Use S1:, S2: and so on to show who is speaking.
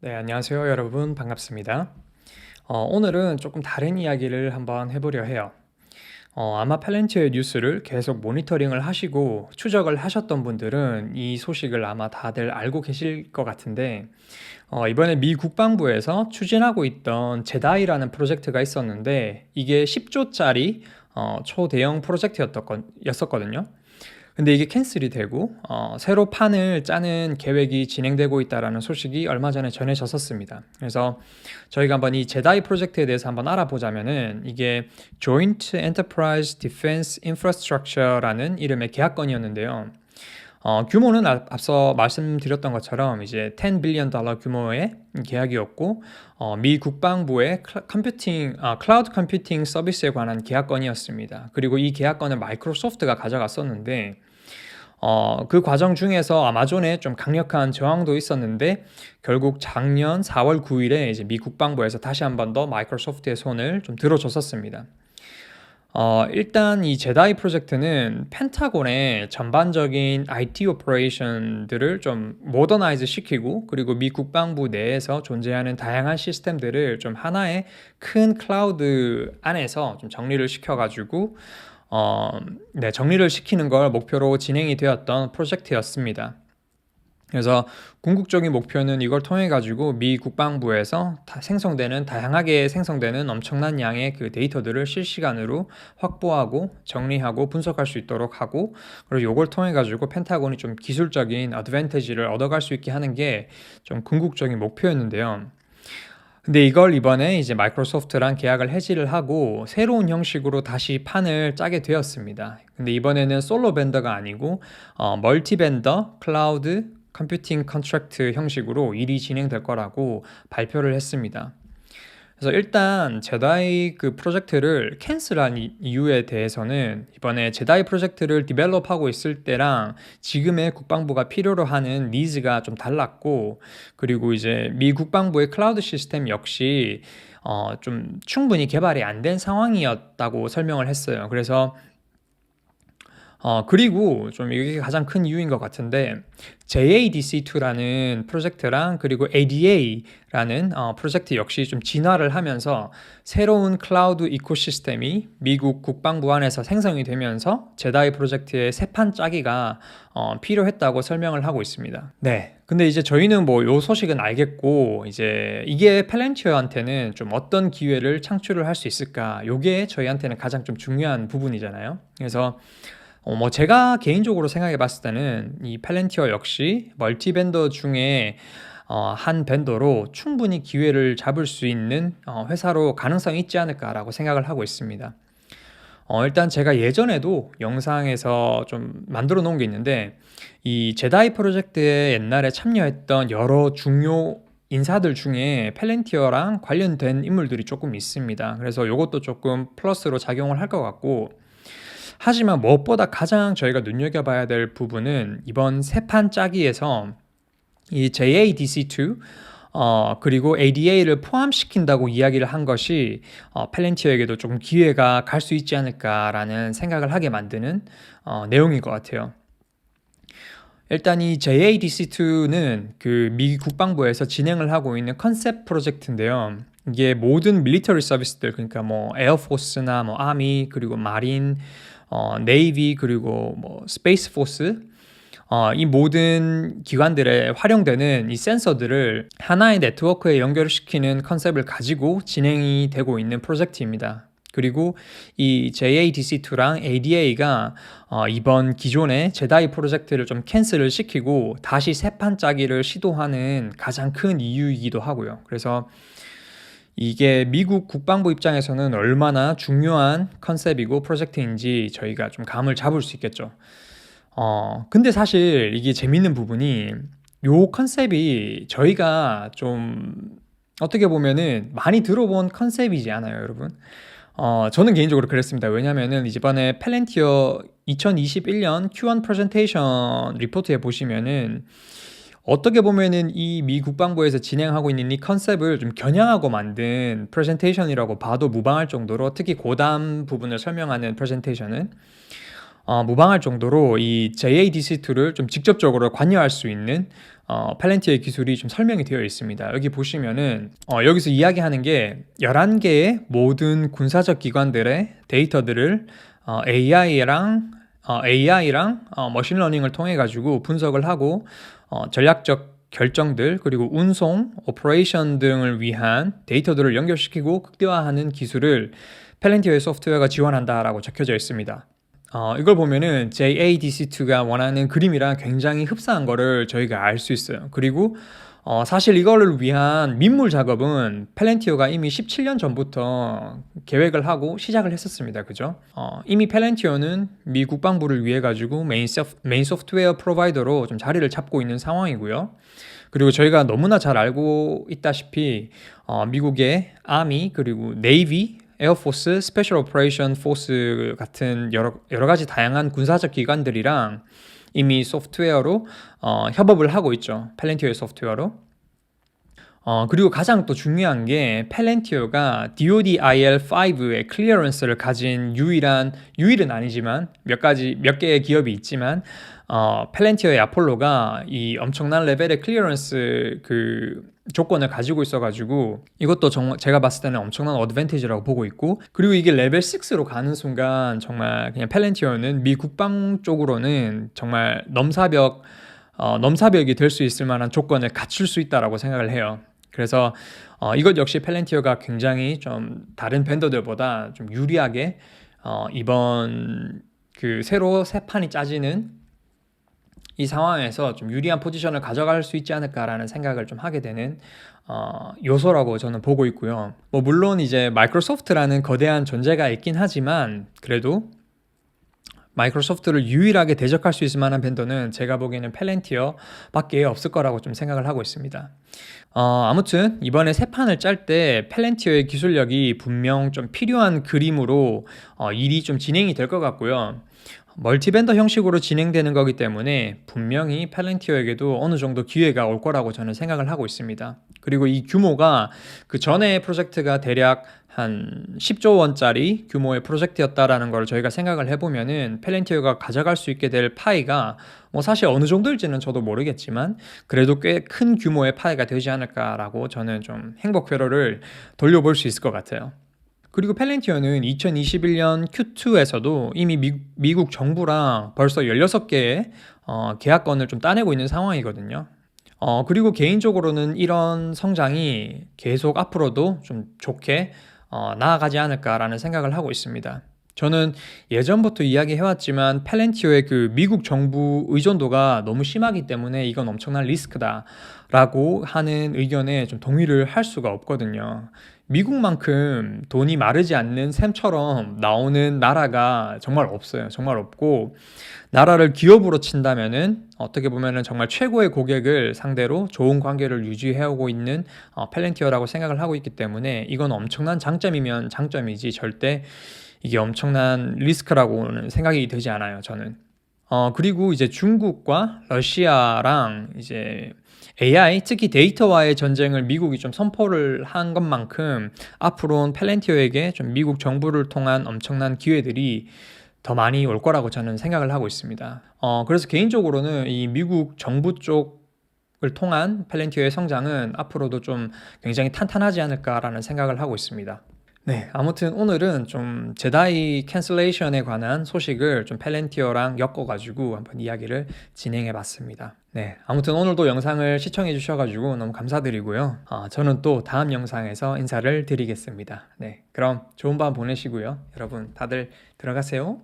S1: 네, 안녕하세요, 여러분. 반갑습니다. 오늘은 조금 다른 이야기를 한번 해보려 해요. 아마 팔렌티어의 뉴스를 계속 모니터링을 하시고 추적을 하셨던 분들은 이 소식을 아마 다들 알고 계실 것 같은데, 이번에 미 국방부에서 추진하고 있던 제다이라는 프로젝트가 있었는데, 이게 10조짜리 초대형 프로젝트였었거든요. 근데 이게 캔슬이 되고 새로 판을 짜는 계획이 진행되고 있다라는 소식이 얼마 전에 전해졌었습니다. 그래서 저희가 한번 이 제다이 프로젝트에 대해서 한번 알아보자면은 이게 Joint Enterprise Defense Infrastructure라는 이름의 계약건이었는데요. 규모는 앞서 말씀드렸던 것처럼 이제 10 빌리언 달러 규모의 계약이었고 미 국방부의 클라우드 컴퓨팅 서비스에 관한 계약건이었습니다. 그리고 이 계약건을 마이크로소프트가 가져갔었는데 그 과정 중에서 아마존에 좀 강력한 저항도 있었는데 결국 작년 4월 9일에 이제 미 국방부에서 다시 한 번 더 마이크로소프트의 손을 좀 들어줬었습니다. 일단 이 제다이 프로젝트는 펜타곤의 전반적인 IT 오퍼레이션들을 좀 모더나이즈 시키고 그리고 미 국방부 내에서 존재하는 다양한 시스템들을 좀 하나의 큰 클라우드 안에서 좀 정리를 시켜가지고 정리를 시키는 걸 목표로 진행이 되었던 프로젝트였습니다. 그래서 궁극적인 목표는 이걸 통해 가지고 미 국방부에서 다양하게 생성되는 엄청난 양의 그 데이터들을 실시간으로 확보하고 정리하고 분석할 수 있도록 하고, 그리고 이걸 통해 가지고 펜타곤이 좀 기술적인 어드밴티지를 얻어갈 수 있게 하는 게 좀 궁극적인 목표였는데요. 근데 이걸 이번에 이제 마이크로소프트랑 계약을 해지를 하고 새로운 형식으로 다시 판을 짜게 되었습니다. 근데 이번에는 솔로 벤더가 아니고 멀티 벤더 클라우드 컴퓨팅 컨트랙트 형식으로 일이 진행될 거라고 발표를 했습니다. 그래서 일단 제다이 그 프로젝트를 캔슬한 이유에 대해서는 이번에 제다이 프로젝트를 디벨롭하고 있을 때랑 지금의 국방부가 필요로 하는 니즈가 좀 달랐고, 그리고 이제 미 국방부의 클라우드 시스템 역시 좀 충분히 개발이 안 된 상황이었다고 설명을 했어요. 그리고 좀 이게 가장 큰 이유인 것 같은데 JADC2라는 프로젝트랑 그리고 ADA라는 프로젝트 역시 좀 진화를 하면서 새로운 클라우드 이코시스템이 미국 국방부 안에서 생성이 되면서 제다이 프로젝트의 새판 짜기가 필요했다고 설명을 하고 있습니다. 네. 근데 이제 저희는 뭐 요 소식은 알겠고 이제 이게 팔렌티어한테는 좀 어떤 기회를 창출을 할 수 있을까? 요게 저희한테는 가장 좀 중요한 부분이잖아요. 그래서 뭐 제가 개인적으로 생각해 봤을 때는 이 팔렌티어 역시 멀티 벤더 중에 한 벤더로 충분히 기회를 잡을 수 있는 회사로 가능성이 있지 않을까라고 생각을 하고 있습니다. 일단 제가 예전에도 영상에서 좀 만들어 놓은 게 있는데 이 제다이 프로젝트에 옛날에 참여했던 여러 중요 인사들 중에 팔렌티어랑 관련된 인물들이 조금 있습니다. 그래서 이것도 조금 플러스로 작용을 할 것 같고, 하지만 무엇보다 가장 저희가 눈여겨봐야 될 부분은 이번 세판 짜기에서 이 JADC2 그리고 ADA를 포함시킨다고 이야기를 한 것이 팔렌티어에게도 조금 기회가 갈 수 있지 않을까라는 생각을 하게 만드는 내용인 것 같아요. 일단 이 JADC2는 그 미 국방부에서 진행을 하고 있는 컨셉 프로젝트인데요. 이게 모든 밀리터리 서비스들, 그러니까 뭐 에어포스나 뭐 아미 그리고 마린 네이비 그리고 뭐 스페이스 포스 이 모든 기관들에 활용되는 이 센서들을 하나의 네트워크에 연결을 시키는 컨셉을 가지고 진행이 되고 있는 프로젝트입니다. 그리고 이 JADC2랑 ADA가 이번 기존의 제다이 프로젝트를 좀 캔슬을 시키고 다시 새판 짜기를 시도하는 가장 큰 이유이기도 하고요. 그래서 이게 미국 국방부 입장에서는 얼마나 중요한 컨셉이고 프로젝트인지 저희가 좀 감을 잡을 수 있겠죠. 근데 사실 이게 재밌는 부분이 요 컨셉이 저희가 좀 어떻게 보면은 많이 들어본 컨셉이지 않아요, 여러분? 저는 개인적으로 그랬습니다. 왜냐면은 이번에 팔렌티어 2021년 Q1 프레젠테이션 리포트에 보시면은 어떻게 보면은 이 미 국방부에서 진행하고 있는 이 컨셉을 좀 겨냥하고 만든 프레젠테이션이라고 봐도 무방할 정도로, 특히 고담 부분을 설명하는 프레젠테이션은 무방할 정도로 이 JADC2를 좀 직접적으로 관여할 수 있는 팔렌티어의 기술이 좀 설명이 되어 있습니다. 여기 보시면은 여기서 이야기하는 게 11개의 모든 군사적 기관들의 데이터들을 AI랑 머신러닝을 통해 가지고 분석을 하고 전략적 결정들 그리고 운송, 오퍼레이션 등을 위한 데이터들을 연결시키고 극대화하는 기술을 팔렌티어의 소프트웨어가 지원한다라고 적혀져 있습니다. 이걸 보면은 JADC2가 원하는 그림이랑 굉장히 흡사한 거를 저희가 알 수 있어요. 그리고 사실 이거를 위한 민물 작업은 팔렌티어가 이미 17년 전부터 계획을 하고 시작을 했었습니다. 그죠? 이미 팔렌티어는 미 국방부를 위해 가지고 메인 소프트웨어 프로바이더로 좀 자리를 잡고 있는 상황이고요. 그리고 저희가 너무나 잘 알고 있다시피 미국의 아미 그리고 네이비 에어포스, 스페셜 오퍼레이션 포스 같은 여러 가지 다양한 군사적 기관들이랑 이미 소프트웨어로 협업을 하고 있죠. 팔렌티어의 소프트웨어로. 그리고 가장 또 중요한 게 팔렌티어가 DoD-IL5의 클리어런스를 가진 유일은 아니지만 몇 개의 기업이 있지만 팔렌티어의 아폴로가 이 엄청난 레벨의 클리어런스 조건을 가지고 있어가지고 이것도 정말 제가 봤을 때는 엄청난 어드밴티지라고 보고 있고, 그리고 이게 레벨 6로 가는 순간 정말 그냥 팔렌티어는 미 국방 쪽으로는 정말 넘사벽이 될 수 있을 만한 조건을 갖출 수 있다라고 생각을 해요. 그래서 이것 역시 팔렌티어가 굉장히 좀 다른 벤더들보다 좀 유리하게 이번 새로 새 판이 짜지는 이 상황에서 좀 유리한 포지션을 가져갈 수 있지 않을까라는 생각을 좀 하게 되는 요소라고 저는 보고 있고요. 물론 이제 마이크로소프트라는 거대한 존재가 있긴 하지만 그래도 마이크로소프트를 유일하게 대적할 수 있을 만한 벤더는 제가 보기에는 팔렌티어 밖에 없을 거라고 좀 생각을 하고 있습니다. 아무튼 이번에 새 판을 짤 때 팔렌티어의 기술력이 분명 좀 필요한 그림으로 일이 좀 진행이 될 것 같고요. 멀티벤더 형식으로 진행되는 거기 때문에 분명히 팔렌티어에게도 어느 정도 기회가 올 거라고 저는 생각을 하고 있습니다. 그리고 이 규모가 그 전에 프로젝트가 대략 한 10조 원짜리 규모의 프로젝트였다라는 걸 저희가 생각을 해보면은 팔렌티어가 가져갈 수 있게 될 파이가 사실 어느 정도일지는 저도 모르겠지만 그래도 꽤 큰 규모의 파이가 되지 않을까라고 저는 좀 행복 회로를 돌려볼 수 있을 것 같아요. 그리고 팔렌티어는 2021년 Q2에서도 이미 미국 정부랑 벌써 16개의 계약건을 좀 따내고 있는 상황이거든요. 그리고 개인적으로는 이런 성장이 계속 앞으로도 좀 좋게 나아가지 않을까라는 생각을 하고 있습니다. 저는 예전부터 이야기해왔지만 팔렌티어의 미국 정부 의존도가 너무 심하기 때문에 이건 엄청난 리스크다라고 하는 의견에 좀 동의를 할 수가 없거든요. 미국만큼 돈이 마르지 않는 샘처럼 나오는 나라가 정말 없어요. 정말 없고, 나라를 기업으로 친다면은 어떻게 보면은 정말 최고의 고객을 상대로 좋은 관계를 유지해오고 있는 팔렌티어라고 생각을 하고 있기 때문에 이건 엄청난 장점이면 장점이지 절대 이게 엄청난 리스크라고는 생각이 되지 않아요, 저는. 그리고 이제 중국과 러시아랑 이제 AI, 특히 데이터와의 전쟁을 미국이 좀 선포를 한 것만큼 앞으로는 팔렌티어에게 좀 미국 정부를 통한 엄청난 기회들이 더 많이 올 거라고 저는 생각을 하고 있습니다. 그래서 개인적으로는 이 미국 정부 쪽을 통한 팔렌티어의 성장은 앞으로도 좀 굉장히 탄탄하지 않을까라는 생각을 하고 있습니다. 네, 아무튼 오늘은 좀 제다이 캔슬레이션에 관한 소식을 좀 팔렌티어랑 엮어가지고 한번 이야기를 진행해봤습니다. 네, 아무튼 오늘도 영상을 시청해주셔가지고 너무 감사드리고요. 저는 또 다음 영상에서 인사를 드리겠습니다. 네, 그럼 좋은 밤 보내시고요. 여러분 다들 들어가세요.